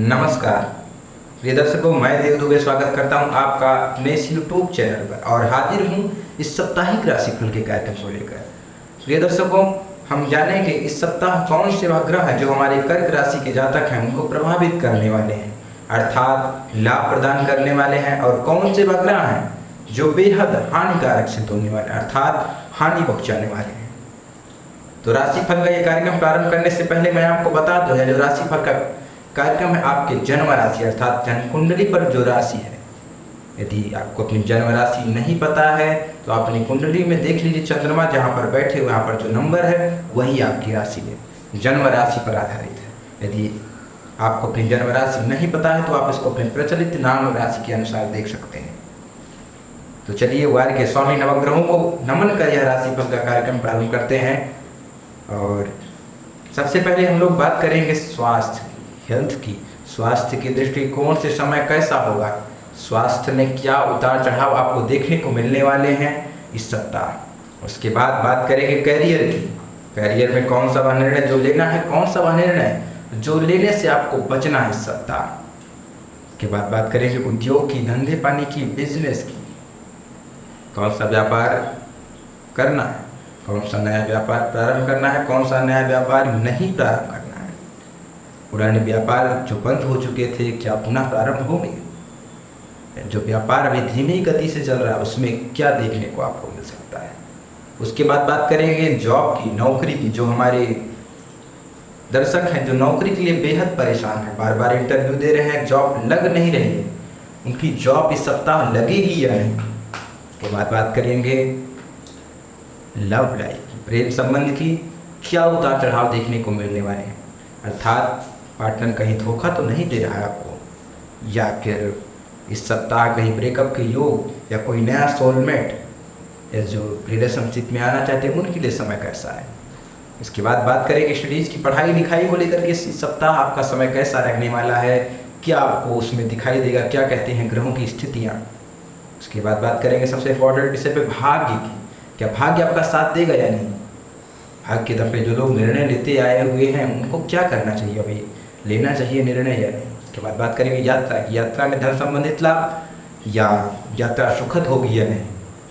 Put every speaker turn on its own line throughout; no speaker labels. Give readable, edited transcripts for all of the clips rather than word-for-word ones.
नमस्कार प्रिय दर्शकों, मैं देव दुबे स्वागत करता हूं आपका अपने इस यूट्यूब चैनल पर और हाजिर हूं इस साप्ताहिक राशिफल के कार्यक्रम को लेकर। प्रिय दर्शकों, हम जानेंगे इस सप्ताह कौन से वह ग्रह हैं जो हमारे कर्क राशि के जातक हैं उनको प्रभावित करने वाले हैं, अर्थात लाभ प्रदान करने वाले हैं, और कौन से वह ग्रह हैं जो बेहद हानिकारक सिद्ध होने वाले अर्थात हानि पहुँचाने वाले हैं। तो राशिफल का ये कार्यक्रम प्रारंभ करने से पहले मैं आपको बता दूं, जो राशिफल का कार्यक्रम है आपके जन्म राशि अर्थात जन्म कुंडली पर जो राशि है, यदि आपको अपनी जन्म राशि नहीं पता है तो आप अपनी कुंडली में देख लीजिए, चंद्रमा जहाँ पर बैठे हुए यहाँ पर जो नंबर है वही आपकी राशि है, जन्म राशि पर आधारित है। यदि आपको अपनी जन्म राशि नहीं पता है तो आप इसको अपने प्रचलित नाम राशि के अनुसार देख सकते हैं। तो चलिए वार के स्वामी नवग्रहों को नमन कर यह राशिफल का कार्यक्रम प्रारंभ करते हैं। और सबसे पहले हम लोग बात करेंगे स्वास्थ्य हेल्थ की। स्वास्थ्य के दृष्टिकोण से समय कैसा होगा, स्वास्थ्य में क्या उतार चढ़ाव आपको देखने को मिलने वाले हैं इस सप्ताह। उसके बाद बात करेंगे करियर की। करियर में कौन सा वह निर्णय जो लेना है, कौन सा वह निर्णय जो लेने से आपको बचना है इस सप्ताह। के बाद बात करेंगे उद्योग की, धंधे पानी की, बिजनेस की, कौन सा व्यापार करना है, कौन सा नया व्यापार प्रारंभ करना है, कौन सा नया व्यापार नहीं प्रारंभ करना है, पुराने व्यापार जो बंद हो चुके थे क्या पुनः प्रारंभ होंगे, जो व्यापार अभी धीमी गति से चल रहा है उसमें क्या देखने को आपको मिल सकता है। उसके बाद बात करेंगे जॉब की, नौकरी की। जो हमारे दर्शक हैं जो नौकरी के लिए बेहद परेशान हैं, बार बार इंटरव्यू दे रहे हैं, जॉब लग नहीं रही है, उनकी जॉब इस सप्ताह लगेगी या नहीं। उसके बाद बात करेंगे लव लाइफ की, प्रेम संबंध की, क्या उतार चढ़ाव देखने को मिलने वाले हैं, अर्थात पार्टनर कहीं धोखा तो नहीं दे रहा है आपको, या फिर इस सप्ताह कहीं ब्रेकअप के योग, या कोई नया सोलमेट या जो रिलेशनशिप में आना चाहते हैं उनके लिए समय कैसा है। इसके बाद बात करेंगे स्टडीज़ की, पढ़ाई लिखाई को लेकर के इस सप्ताह आपका समय कैसा रहने वाला है, क्या आपको उसमें दिखाई देगा, क्या कहते हैं ग्रहों की स्थितियाँ। उसके बाद बात करेंगे सबसे इम्पोर्टेंट विषय पे भाग्य की, क्या भाग्य आपका साथ देगा या नहीं। भाग्य के दफे जो लोग निर्णय लेते आए हुए हैं उनको क्या करना चाहिए, अभी लेना चाहिए निर्णय या नहीं। उसके बाद बात करेंगे यात्रा की, यात्रा में धन संबंधित लाभ, या यात्रा सुखद होगी या नहीं,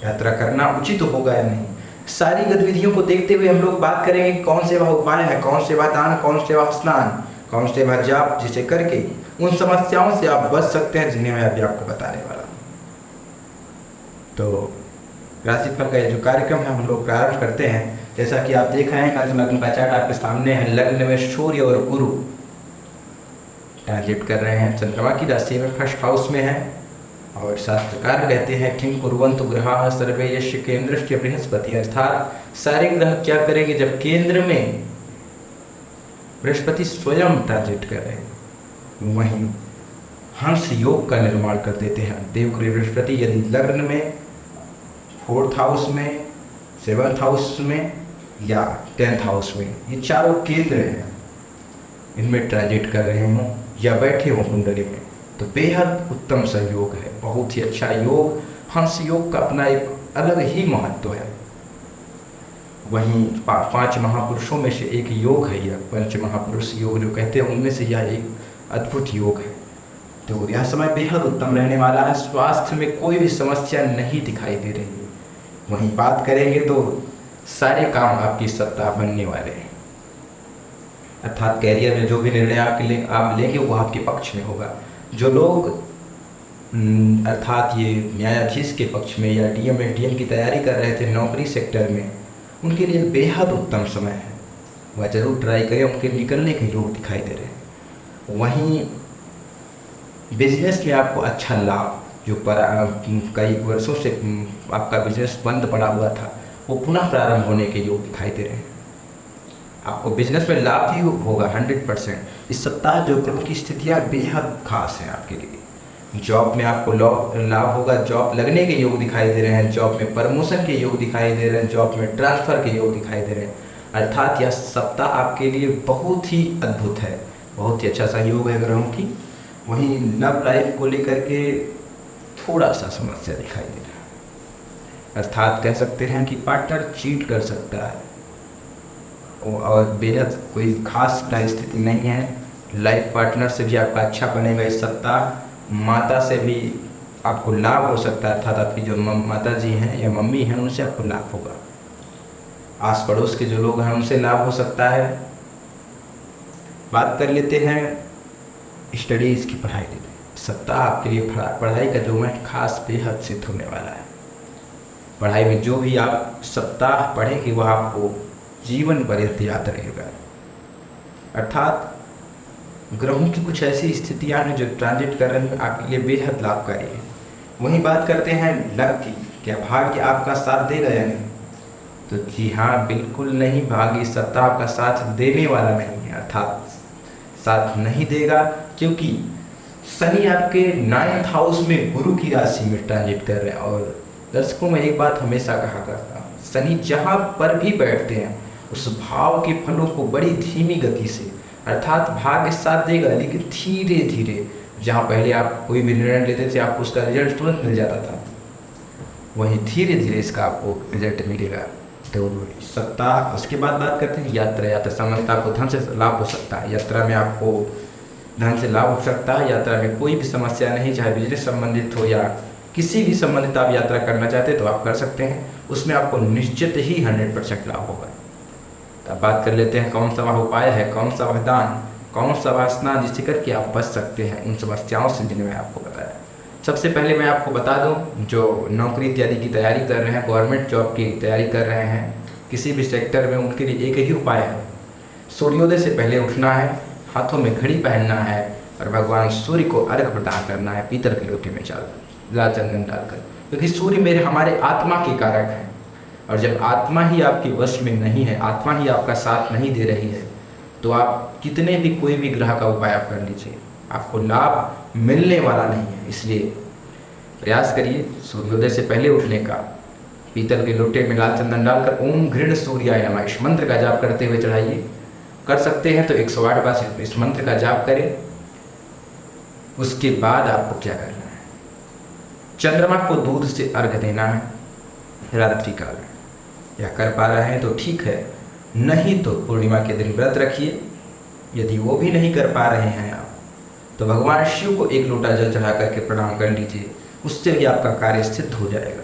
यात्रा करना उचित होगा या नहीं। सारी गतिविधियों को देखते हुए हम लोग बात करेंगे कौन से वह उपाय है, कौन से वह दान, कौन से वह स्नान, कौन से वह जाप, जिसे करके उन समस्याओं से आप बच सकते हैं जिन्हें मैं अभी आपको बताने वाला हूँ। तो राशिफल का जो कार्यक्रम है हम लोग प्रारंभ करते हैं। जैसा कि आप देख रहे हैं कर्क लग्न का चार्ट आपके सामने है। लग्न में सूर्य और गुरु ट्रांजिट कर रहे हैं, चंद्रमा की राशि में फर्स्ट हाउस में है, और शास्त्रकार कहते हैं किं कुर्वन्तु ग्रहाः सर्वे यस्य केंद्रस्य बृहस्पति, अर्थात सारे ग्रह क्या करेंगे जब केंद्र में बृहस्पति स्वयं ट्रांजिट कर रहे हैं, वहीं हंस योग का निर्माण कर देते हैं। देवगुरु बृहस्पति यदि लग्न में, फोर्थ हाउस में, सेवन्थ हाउस में या 10th हाउस में, ये चारों केंद्र हैं, इनमें ट्रांजिट कर रहे हों या बैठे हों कुंडली में, तो बेहद उत्तम संयोग है, बहुत ही अच्छा योग। हंस योग का अपना एक अलग ही महत्व है। वहीं 5 महापुरुषों में से एक योग है यह, पंच महापुरुष योग जो कहते हैं उनमें से यह एक अद्भुत योग है। तो यह समय बेहद उत्तम रहने वाला है, स्वास्थ्य में कोई भी समस्या नहीं दिखाई दे रही है। वहीं बात करेंगे तो सारे काम आपकी सप्ताह बनने वाले हैं, अर्थात कैरियर में जो भी निर्णय आप लेंगे वो आपके पक्ष में होगा। जो लोग अर्थात ये न्यायाधीश के पक्ष में या डीएम एडीएम की तैयारी कर रहे थे नौकरी सेक्टर में, उनके लिए बेहद उत्तम समय है, वह जरूर ट्राई करें, उनके निकलने के योग दिखाई दे रहे हैं। वहीं बिजनेस में आपको अच्छा लाभ, जो कई वर्षों से आपका बिजनेस बंद पड़ा हुआ था वो पुनः प्रारंभ होने के योग दिखाई दे रहे हैं। आपको बिजनेस में लाभ भी होगा 100%। इस सप्ताह जो ग्रह की स्थितियाँ बेहद खास हैं आपके लिए। जॉब में आपको लाभ होगा, जॉब लगने के योग दिखाई दे रहे हैं, जॉब में प्रमोशन के योग दिखाई दे रहे हैं, जॉब में ट्रांसफ़र के योग दिखाई दे रहे हैं, अर्थात यह सप्ताह आपके लिए बहुत ही अद्भुत है, बहुत ही अच्छा सहयोग है ग्रहों की। वहीं लव लाइफ को लेकर के थोड़ा सा समस्या दिखाई दे रहा है, अर्थात कह सकते हैं कि पार्टनर चीट कर सकता है, और बेहद कोई खास स्थिति नहीं है। लाइफ पार्टनर से भी आपका अच्छा बनेगा इस सप्ताह। माता से भी आपको लाभ हो सकता है, अर्थात आपकी जो माता जी हैं या मम्मी हैं उनसे आपको लाभ होगा। आस पड़ोस के जो लोग हैं उनसे लाभ हो सकता है। बात कर लेते हैं स्टडीज़ की, पढ़ाई के लिए। सप्ताह आपके लिए पढ़ाई का जो है खास बेहद सिद्ध होने वाला है। पढ़ाई में जो भी आप सप्ताह पढ़ेंगे वह आपको जीवन पर्यंत याद रहेगा। अर्थात ग्रहों की कुछ ऐसी स्थितियां हैं जो ट्रांजिट कर रही हैं आपके लिए बेहद लाभकारी है। वहीं बात करते हैं लक की, क्या भाग्य आपका साथ देगा या नहीं? तो जी हाँ, बिल्कुल नहीं। भाग्य इस सप्ताह आपका साथ देने वाला नहीं है, अर्थात साथ नहीं देगा, क्योंकि शनि आपके 9th हाउस में गुरु की राशि में ट्रांजिट कर रहे हैं। और दर्शकों, मैं एक बात हमेशा कहा करता हूँ, शनि जहाँ पर भी बैठते हैं उस भाव के फलों को बड़ी धीमी गति से, अर्थात भाग्य साथ देगा लेकिन धीरे धीरे, जहाँ पहले आप कोई भी निर्णय लेते थे आपको उसका रिजल्ट तुरंत मिल जाता था, वहीं धीरे धीरे इसका आपको रिजल्ट मिलेगा। तो इस सप्ताह, उसके बाद बात करते हैं यात्रा संबंधित आपको धन से लाभ हो सकता है। यात्रा में आपको धन से लाभ हो सकता है। यात्रा में कोई भी समस्या नहीं, चाहे बिजनेस संबंधित हो या किसी भी संबंधित आप यात्रा करना चाहते हैं तो आप कर सकते हैं। उसमें आपको निश्चित ही 100% लाभ होगा। अब बात कर लेते हैं कौन सा वह उपाय है, कौन सा वह दान, कौन सा वह स्नान जिससे करके आप बच सकते हैं उन समस्याओं से जिन्हें मैं आपको बताया। सबसे पहले मैं आपको बता दूं, जो नौकरी इत्यादि की तैयारी कर रहे हैं, गवर्नमेंट जॉब की तैयारी कर रहे हैं किसी भी सेक्टर में, उनके लिए एक ही उपाय है। सूर्योदय से पहले उठना है, हाथों में घड़ी पहनना है और भगवान सूर्य को अर्घ्य प्रदान करना है पीतल के लोटे में लाल चंदन डालकर, क्योंकि सूर्य हमारे आत्मा के कारक हैं। और जब आत्मा ही आपके वश में नहीं है, आत्मा ही आपका साथ नहीं दे रही है, तो आप कितने भी कोई भी ग्रह का उपाय आप कर लीजिए, आपको लाभ मिलने वाला नहीं है। इसलिए प्रयास करिए सूर्योदय से पहले उठने का, पीतल के लोटे में लाल चंदन डालकर ओम घृण सूर्याय नमः इस मंत्र का जाप करते हुए चढ़ाइए। कर सकते हैं तो 108 बार इस मंत्र का जाप करें। उसके बाद आपको क्या करना है, चंद्रमा को दूध से अर्घ देना है रात्रि काल में। या कर पा रहे हैं तो ठीक है, नहीं तो पूर्णिमा के दिन व्रत रखिए। यदि वो भी नहीं कर पा रहे हैं आप, तो भगवान शिव को 1 लोटा जल चढ़ा करके प्रणाम कर लीजिए, उससे भी आपका कार्य सिद्ध हो जाएगा।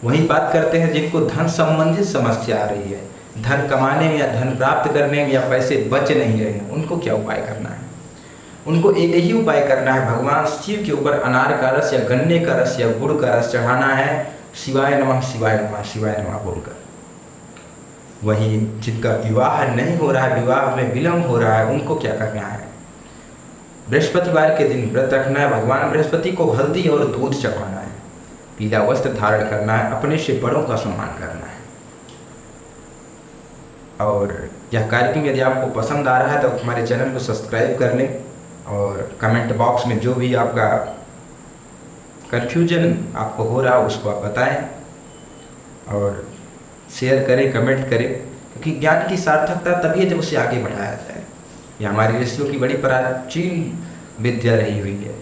वहीं बात करते हैं जिनको धन संबंधित समस्या आ रही है, धन कमाने में या धन प्राप्त करने में या पैसे बच नहीं रहे हैं, उनको क्या उपाय करना है? उनको एक ही उपाय करना है, भगवान शिव के ऊपर अनार का रस या गन्ने का रस या गुड़ का रस चढ़ाना है, शिवाय नमः शिवाय नमः शिवाय नमः बोलकर। वहीं जिनका विवाह नहीं हो रहा है, विवाह में विलम्ब हो रहा है, उनको क्या करना है, बृहस्पतिवार के दिन व्रत रखना है, भगवान बृहस्पति को हल्दी और दूध चढ़ाना है, पीला वस्त्र धारण करना है, अपने से बड़ों का सम्मान करना है। और यह कार्यक्रम यदि आपको पसंद आ रहा है तो हमारे चैनल को सब्सक्राइब कर लें और कमेंट बॉक्स में जो भी आपका कन्फ्यूजन आपको हो रहा है उसको आप बताएं और शेयर करें, कमेंट करें, क्योंकि ज्ञान की सार्थकता तभी है जब उसे आगे बढ़ाया जाए। यह हमारी ऋषियों की बड़ी प्राचीन विद्या रही हुई है,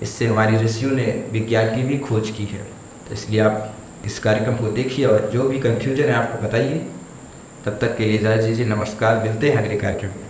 इससे हमारी ऋषियों ने विज्ञान की भी खोज की है। तो इसलिए आप इस कार्यक्रम को देखिए और जो भी कन्फ्यूजन है आपको बताइए। तब तक के लिए इजाज़त दीजिए, नमस्कार, मिलते हैं अगले कार्यक्रम में।